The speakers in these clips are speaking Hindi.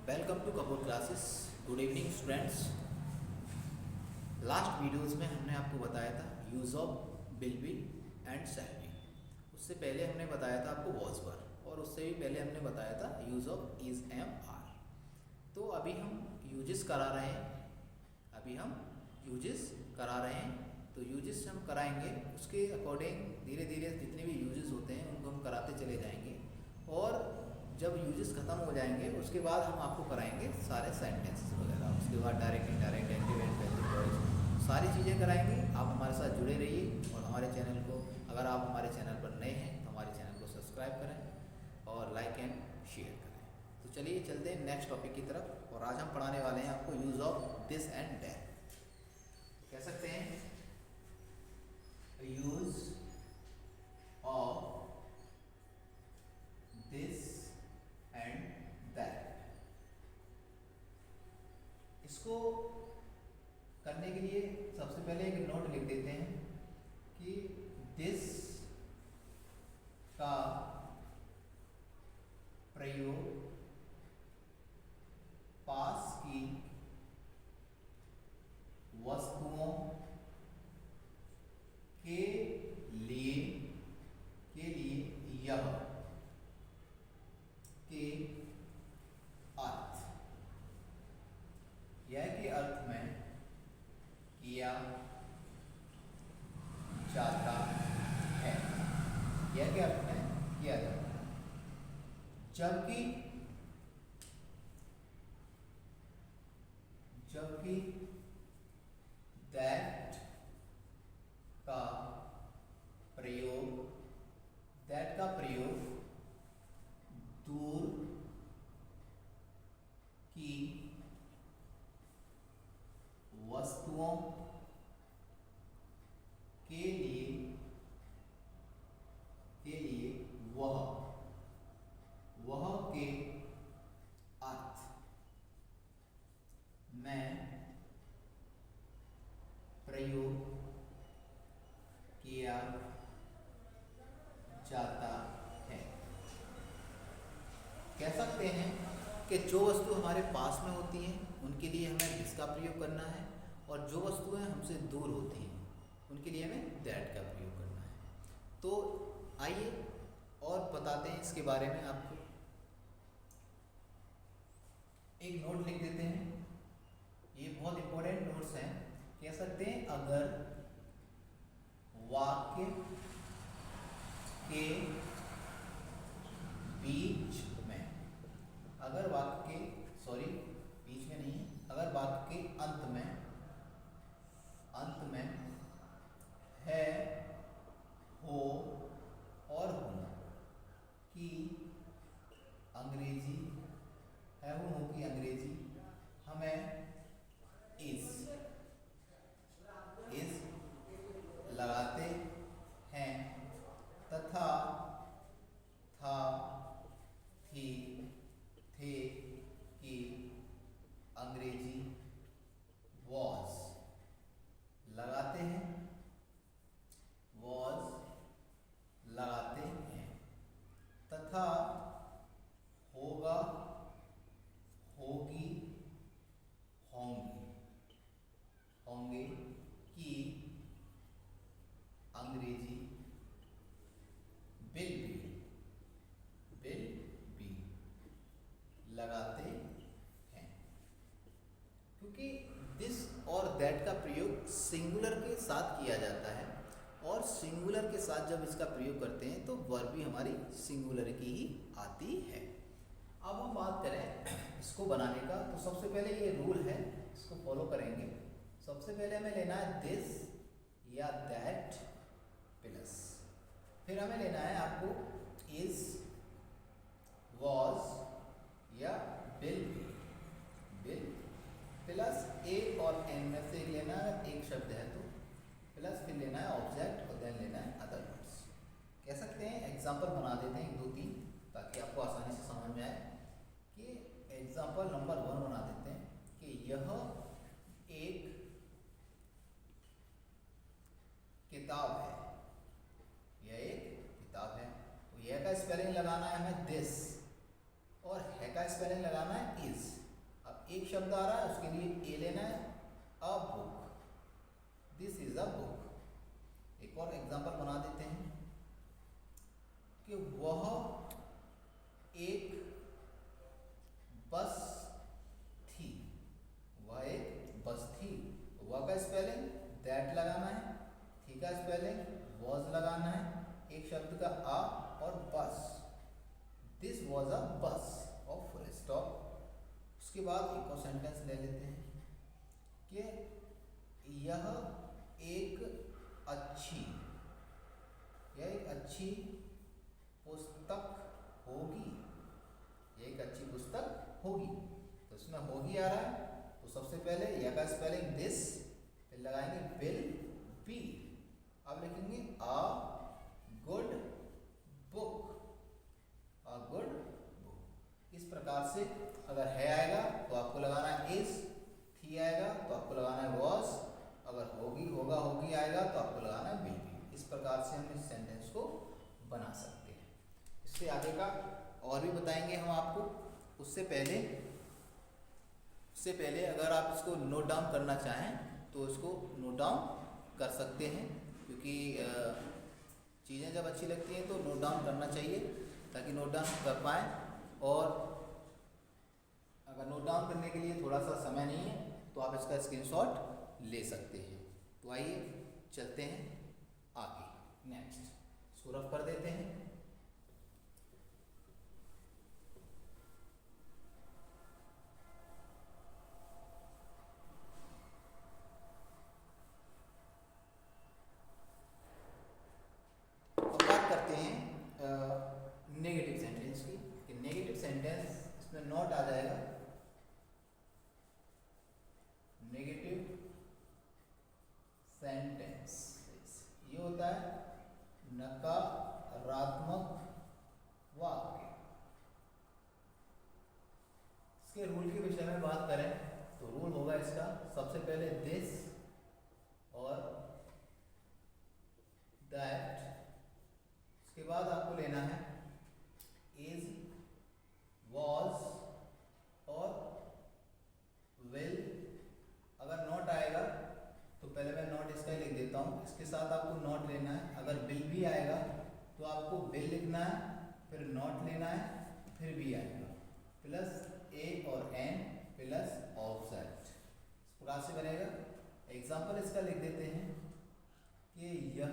Welcome to Kapoor classes. Good evening students. Last videos में हमने आपको बताया था use of will be and shall be. उससे पहले हमने बताया था आपको वॉज वर, और उससे भी पहले हमने बताया था use of is am are. तो अभी हम यूजेस करा रहे हैं। तो यूजेस हम कराएंगे, उसके अकॉर्डिंग धीरे धीरे जितने भी यूजेस होते हैं उनको हम कराते चले जाएंगे, और जब यूजेस ख़त्म हो जाएंगे उसके बाद हम आपको कराएंगे सारे सेंटेंसेस वगैरह। उसके बाद direct indirect active and passive voice सारी चीज़ें कराएंगे। आप हमारे साथ जुड़े रहिए, और हमारे चैनल को, अगर आप हमारे चैनल पर नए हैं तो हमारे चैनल को सब्सक्राइब करें और लाइक एंड शेयर करें। तो चलिए चलते हैं नेक्स्ट टॉपिक की तरफ, और आज हम पढ़ाने वाले हैं आपको use of this and that. कह सकते हैं use of this and that. इसको करने के लिए सबसे पहले एक नोट लिख देते हैं कि दिस का प्रयोग पास की वस्तुओं के लिए यह के अर्थ, यह के अर्थ में किया जाता है, यह के अर्थ में किया जाता है। जबकि दैट का प्रयोग दूर की वस्तुओं के लिए वह के अर्थ में प्रयोग किया जाता है। कह सकते हैं कि जो वस्तु हमारे पास में होती हैं उनके लिए हमें दिस का प्रयोग करना है, और जो वस्तुएं हमसे दूर होती हैं उनके लिए हमें दैट का प्रयोग करना है। तो आइए और बताते हैं इसके बारे में। आपको एक नोट लिख देते हैं, ये बहुत इंपॉर्टेंट नोट्स हैं। कह सकते हैं अगर वाक्य के बीच में, अगर वाक्य के अंत में है, हो और होना की अंग्रेजी है, हो की अंग्रेजी हमें इस लगाते हैं, तथा था, थी, थे की अंग्रेजी वॉज लगाते हैं, तथा होगा, होगी, होंगे की अंग्रेजी विल बी लगाते हैं। क्योंकि दिस और दैट का प्रयोग सिंगुलर के साथ किया जाता है, और सिंगुलर के साथ जब इसका प्रयोग करते हैं तो वर्ब भी हमारी सिंगुलर की ही आती है। अब हम बात करें इसको बनाने का, तो सबसे पहले ये रूल है, इसको फॉलो करेंगे। सबसे पहले हमें लेना है दिस या दैट प्लस, फिर हमें लेना है आपको इज, वॉज या विल प्लस ए और एन में से लेना है, एक शब्द है तो प्लस, फिर लेना है ऑब्जेक्ट, और देन लेना है अदर वर्ड्स। कह सकते हैं एग्जाम्पल बना देते हैं 1 2 3 ताकि आपको आसानी से समझ में आए। कि एग्जाम्पल नंबर 1 बना देते हैं कि यह एक किताब है, यह एक किताब है। तो यह का स्पेलिंग लगाना है हमें दिस, लगाना है इज। अब एक शब्द आ रहा है उसके लिए ए लेना है, a book, this is a book. एक और एग्जांपल बना देते हैं कि वह एक बस थी, वह एक बस थी। वह का स्पेलिंग दैट लगाना है, थी का स्पेलिंग वॉज लगाना है, एक शब्द का आ और बस, दिस वॉज अ बस और फुल स्टॉप। उसके बाद एक और सेंटेंस ले लेते हैं कि यह एक अच्छी, यह एक अच्छी पुस्तक होगी, यह एक अच्छी पुस्तक होगी। तो इसमें होगी आ रहा है, तो सबसे पहले यह का स्पेलिंग दिस, फिर लगाएंगे विल बी। अब लिखेंगे a good book, a good book. इस प्रकार से अगर है आएगा तो आपको लगाना है इज, थी आएगा तो आपको लगाना है वॉज, अगर होगी होगा होगी आएगा तो आपको लगाना है विल बी। इस प्रकार से हम इस सेंटेंस को बना सकते हैं। इससे आगे का और भी बताएंगे हम आपको। उससे पहले अगर आप इसको नोट डाउन करना चाहें तो इसको नोट डाउन कर सकते हैं, क्योंकि चीज़ें जब अच्छी लगती हैं तो नोट डाउन करना चाहिए ताकि नोट डाउन कर पाएँ। और अगर नोट डाउन करने के लिए थोड़ा सा समय नहीं है तो आप इसका स्क्रीनशॉट ले सकते हैं। तो आइए चलते हैं आगे, नेक्स्ट इसको रफ कर देते हैं। अब बात करते हैं नेगेटिव सेंटेंस की, कि नेगेटिव सेंटेंस इसमें नॉट आ जाएगा, नेगेटिव सेंटेंस ये होता है नकारात्मक वाक्य। इसके रूल के विषय में बात करें तो रूल होगा इसका, सबसे पहले दिस और दैट, उसके बाद आपको लेना है इज, वॉज और विल। अगर नॉट आएगा तो पहले मैं नॉट इसका ही लिख देता हूँ, इसके साथ आपको नॉट लेना है। अगर विल भी आएगा तो आपको विल लिखना है, फिर नॉट लेना है, फिर भी आएगा, प्लस ए और एन प्लस ऑब्जेक्ट, इस प्रकार से बनेगा। एग्जाम्पल इसका लिख देते हैं कि यह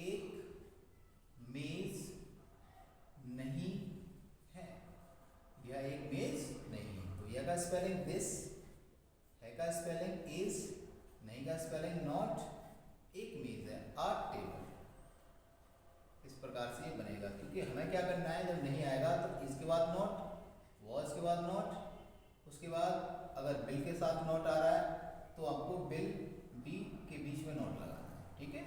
एक मेज नहीं है, यह एक मेज नहीं है। तो यह का स्पेलिंग दिस, है का स्पेलिंग इज, नहीं का स्पेलिंग नॉट, एक मेज है आ टेबल। इस प्रकार से ये बनेगा, क्योंकि हमें क्या करना है, जब नहीं आएगा तो इसके बाद नॉट, वॉज के बाद नॉट, उसके बाद अगर बिल के साथ नॉट आ रहा है तो आपको बिल बी के बीच में नॉट लगाना है, ठीक है।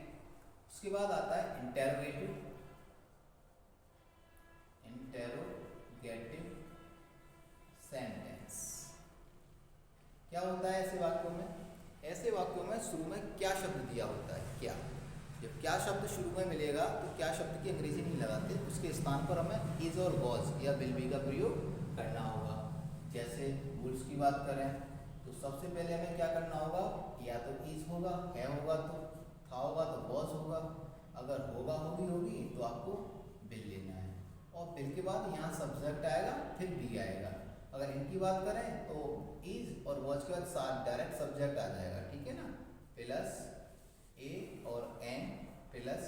उसके बाद आता है इंटेरोगेटिव, इंटेरोगेटिव सेंटेंस। क्या होता है ऐसे वाक्यों में? ऐसे वाक्यों में शुरू में क्या शब्द दिया होता है, क्या, जब क्या शब्द शुरू में मिलेगा तो क्या शब्द की अंग्रेजी नहीं लगाते, उसके स्थान पर हमें इज और वॉज या विल बी का प्रयोग करना होगा। जैसे रूल्स की बात करें तो सबसे पहले हमें क्या करना होगा, या तो इज होगा, है होगा तो, था होगा तो वॉज होगा, अगर होगा होगी होगी तो आपको विल लेना है, और विल के बाद यहाँ सब्जेक्ट आएगा फिर बी आएगा। अगर इनकी बात करें तो इज और वॉज के बाद साथ डायरेक्ट सब्जेक्ट आ जाएगा, ठीक है ना, प्लस ए और an plus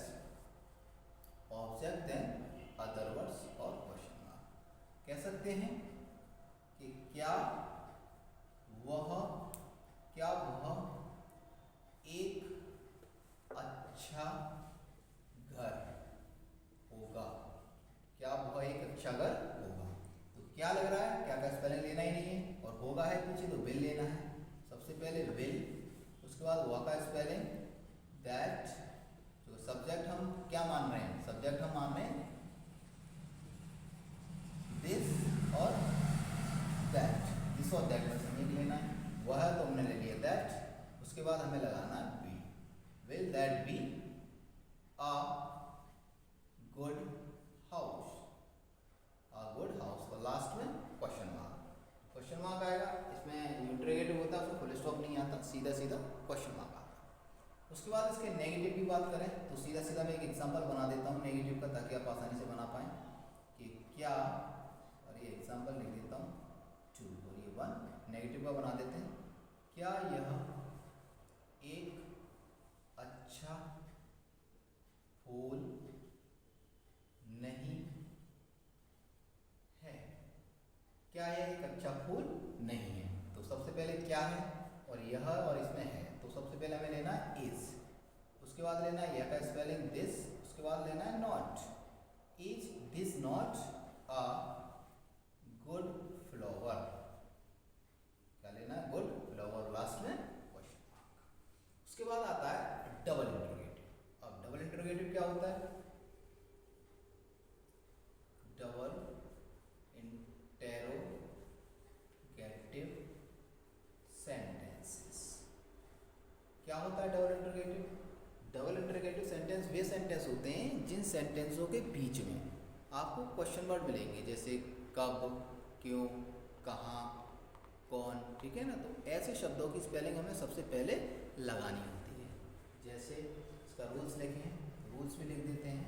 object then other words और क्वेश्चन मार्क। कह सकते हैं कि क्या वह एक अच्छा घर होगा, क्या वह एक अच्छा घर होगा। तो क्या लग रहा है, क्या का स्पेलिंग लेना ही नहीं है, और होगा है पीछे तो विल लेना है। सबसे पहले विल, उसके बाद वह का स्पेलिंग दैट, जो सब्जेक्ट हम क्या मान रहे हैं, सब्जेक्ट हम मान रहे हैं दिस और दैट, दिस और दैट में से एक लेना है, वह तो हमने ले लिया दैट, उसके बाद हमें लगाना है be, will that be a good house, a good house, और लास्ट में क्वेश्चन सीधा सीधा क्वेश्चन मार्क आता है। उसके बाद इसके नेगेटिव की बात करें तो सीधा सीधा मैं एक एग्जांपल बना देता हूँ नेगेटिव का, ताकि आप आसानी से बना पाएँ कि क्या, और ये एग्जांपल लिख देता हूँ 2 और ये 1, नेगेटिव का बना देते हैं। क्या यह एक अच्छा फूल नहीं है? क्या यह एक अच्छा फूल नहीं है? तो सबसे पहले क्या है और यह और इसमें है, तो सबसे पहले हमें लेना है इज, उसके बाद लेना है यह का स्पेलिंग दिस, उसके बाद लेना है not. Is this not a good flower? क्या लेना है? गुड फ्लावर, लास्ट में क्वेश्चन मार्क। उसके बाद आता है डबल इंटरोगेटिव। अब डबल इंटरोगेटिव क्या होता है? Double interrogative sentences. क्या होता है double interrogative? Double interrogative sentence वे सेंटेंस होते हैं जिन सेंटेंसों के बीच में आपको क्वेश्चन वर्ड मिलेंगे, जैसे कब, क्यों, कहाँ, कौन, ठीक है ना। तो ऐसे शब्दों की स्पेलिंग हमें सबसे पहले लगानी होती है। जैसे इसका रूल्स लिखें, रूल्स भी लिख देते हैं।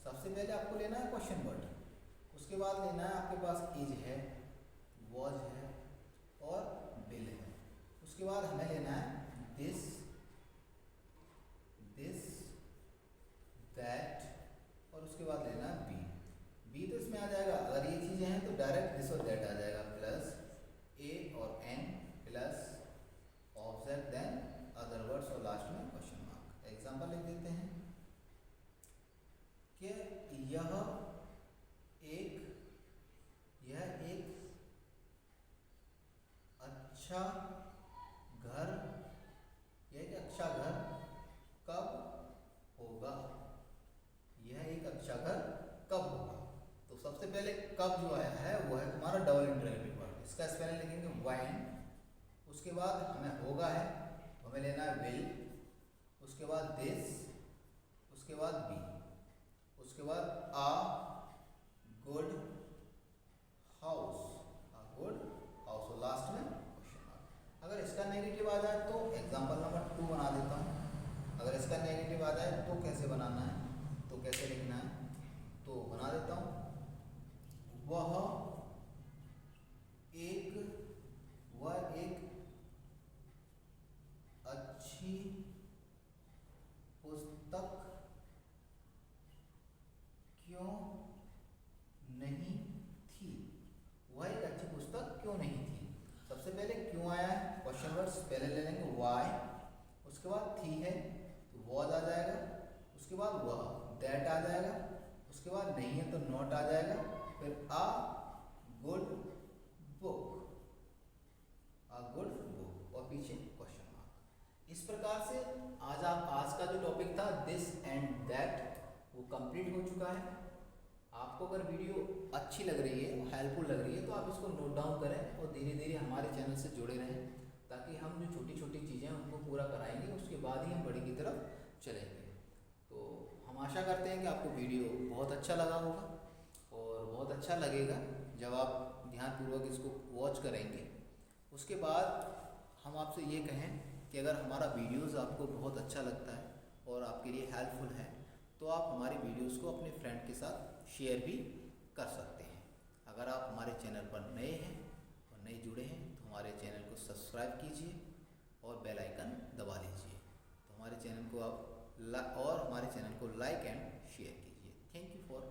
सबसे पहले आपको लेना है क्वेश्चन वर्ड, उसके बाद लेना है आपके पास इज है, वॉज है और विल है। उसके बाद हमें लेना है दिस, दैट और उसके बाद लेना है बी। बी तो इसमें आ जाएगा, अगर ये चीज़ें हैं तो डायरेक्ट दिस और दैट आ जाएगा, प्लस ए और an plus object then other words और लास्ट में क्वेश्चन मार्क। एग्जांपल लिख देते हैं कि यह एक अच्छा घर, यह एक अच्छा घर कब होगा? यह एक अच्छा घर कब होगा? तो सबसे पहले कब जो आया है वो है तुम्हारा डबल इंटरोगेटिव वर्ड, इसका स्पेलिंग लिखेंगे व्हेन। उसके बाद हमें होगा है तो हमें लेना है विल, उसके बाद दिस, उसके बाद बी, उसके बाद आ गुड हाउस, और लास्ट में क्वेश्चन मार्क। अगर इसका नेगेटिव आ जाए तो एग्जांपल नंबर 2 बना देता हूँ। अगर इसका नेगेटिव आ जाए तो कैसे बनाना है, तो कैसे लिखना है, तो बना देता हूँ। वह एक अच्छी पुस्तक क्यों नहीं थी? वह एक अच्छी पुस्तक क्यों नहीं थी? सबसे पहले क्यों आया है, क्वेश्चन वर्ड्स पहले ले लेंगे व्हाई, उसके बाद थी है तो वॉज आ जाएगा, उसके बाद वह दैट आ जाएगा, उसके बाद नहीं है तो नॉट आ जाएगा, फिर अ गुड बुक, और पीछे क्वेश्चन मार्क। इस प्रकार से आज का जो टॉपिक था दिस एंड दैट वो कंप्लीट हो चुका है। आपको अगर वीडियो अच्छी लग रही है, हेल्पफुल लग रही है, तो आप इसको नोट डाउन करें और धीरे धीरे हमारे चैनल से जुड़े रहें, ताकि हम जो छोटी छोटी चीज़ें हैं उनको पूरा कराएंगे, उसके बाद ही हम बड़ी की तरफ चलेंगे। तो हम आशा करते हैं कि आपको वीडियो बहुत अच्छा लगा होगा और बहुत अच्छा लगेगा जब आप ध्यानपूर्वक इसको वॉच करेंगे। उसके बाद हम आपसे ये कहें कि अगर हमारा वीडियोज़ आपको बहुत अच्छा लगता है और आपके लिए हेल्पफुल है, तो आप हमारी वीडियोज़ को अपने फ्रेंड के साथ शेयर भी कर सकते हैं। अगर आप हमारे चैनल पर नए हैं और नए जुड़े हैं तो हमारे चैनल को सब्सक्राइब कीजिए और बेल आइकन दबा लीजिए, तो हमारे चैनल को आप और हमारे चैनल को लाइक एंड शेयर कीजिए। Thank you for